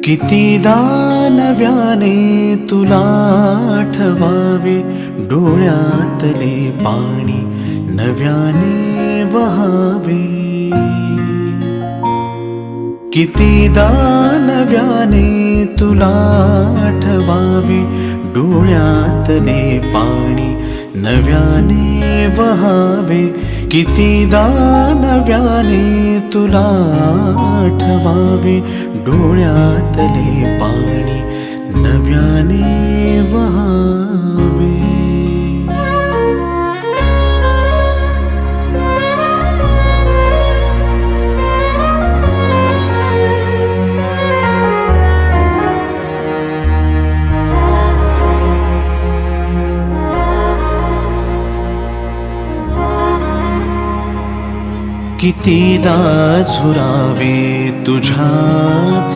कितीदा नव्याने तुला आठवावे, डोळ्यातले पाणी नव्याने वहावे. कितीदा नव्याने तुला आठवावे, डोळ्यातले पाणी नव्याने वहावे. कितीदा नव्याने तुला आठवावे, डोळ्यातले पाणी नव्याने वहावे. कितीदा झुरावे तुझ्या